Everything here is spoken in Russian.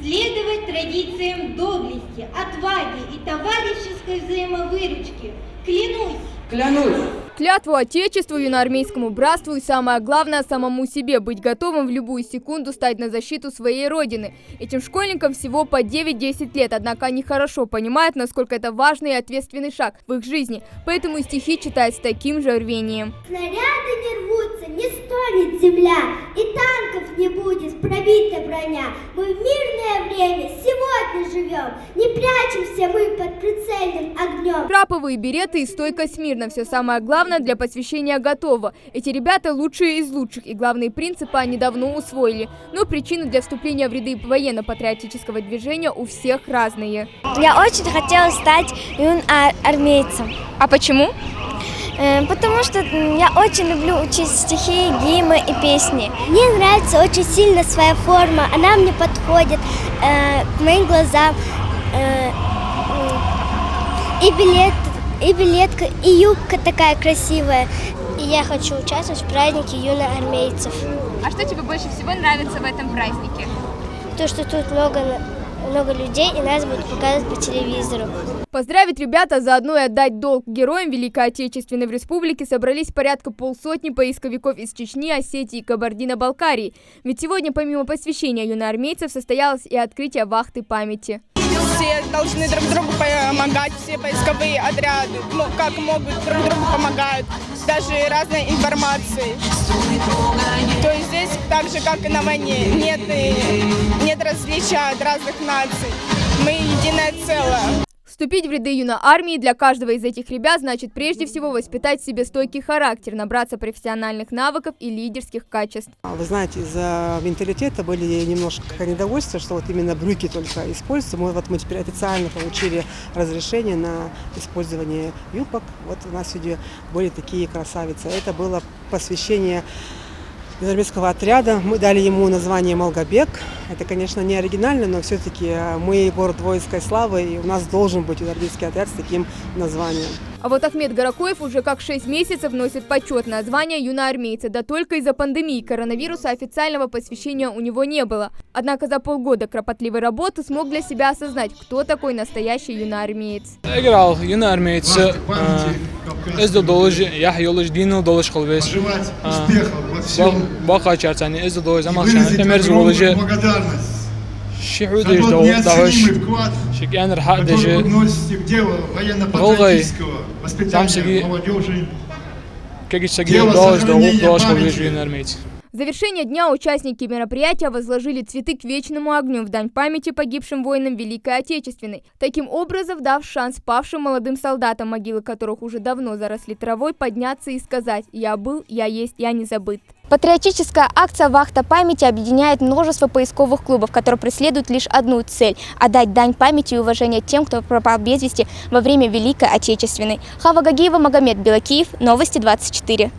следовать традициям доблести, отваги и товарищеской взаимовыручки. Клянусь! Клянусь! Клятву Отечеству, юноармейскому братству и, самое главное, самому себе быть готовым в любую секунду стать на защиту своей родины. Этим школьникам всего по 9-10 лет, однако они хорошо понимают, насколько это важный и ответственный шаг в их жизни, поэтому и стихи читают с таким же рвением. Снаряды не рвутся, не стонет земля, и танков не будет, пробита броня. Мы в мирное время сегодня живем, не прячемся мы под прицельным огнем. Краповые береты и стойка смирно – все самое главное для посвящения готово. Эти ребята лучшие из лучших, и главные принципы они давно усвоили. Но причины для вступления в ряды военно-патриотического движения у всех разные. Я очень хотела стать юноармейцем. А почему? Потому что я очень люблю учить стихи, гимны и песни. Мне нравится очень сильно своя форма, она мне подходит к моим глазам. И билетка, и юбка такая красивая. И я хочу участвовать в празднике юноармейцев. А что тебе больше всего нравится в этом празднике? То, что тут много людей, и нас будут показывать по телевизору. Поздравить ребята, заодно и отдать долг героям Великой Отечественной в республике собрались порядка полсотни поисковиков из Чечни, Осетии и Кабардино-Балкарии. Ведь сегодня помимо посвящения юноармейцев состоялось и открытие вахты памяти. Все должны друг другу помогать, все поисковые отряды, как могут, друг другу помогают, даже разной информацией. То есть здесь так же, как и на войне, нет различия от разных наций. Мы единое целое. Вступить в ряды юноармии для каждого из этих ребят значит прежде всего воспитать в себе стойкий характер, набраться профессиональных навыков и лидерских качеств. Вы знаете, из-за менталитета были немножко недовольства, что вот именно брюки только используются. Мы теперь официально получили разрешение на использование юбок. Вот у нас сегодня были такие красавицы. Это было посвящение юноармейского отряда. Мы дали ему название «Малгобек». Это, конечно, не оригинально, но все-таки мы город воинской славы, и у нас должен быть юноармейский отряд с таким названием. А вот Ахмед Горакоев уже как 6 месяцев носит почетное звание юноармейца. Да только из-за пандемии коронавируса официального посвящения у него не было. Однако за полгода кропотливой работы смог для себя осознать, кто такой настоящий юноармеец. Играл юноармеец. Эздо долж, я йолж дину долж холвес. Бака чарцани эздо долж, амахшан эмерз волже. Шихудеш долж. Шикянер хадеш. Голгай. Там сиги. Как сиги долж холвес юноармеец. В завершение дня участники мероприятия возложили цветы к вечному огню в дань памяти погибшим воинам Великой Отечественной, таким образом дав шанс павшим молодым солдатам, могилы которых уже давно заросли травой, подняться и сказать: «Я был, я есть, я не забыт». Патриотическая акция «Вахта памяти» объединяет множество поисковых клубов, которые преследуют лишь одну цель – отдать дань памяти и уважения тем, кто пропал без вести во время Великой Отечественной. Хава Гагиева, Магомед Белакиев, Новости 24.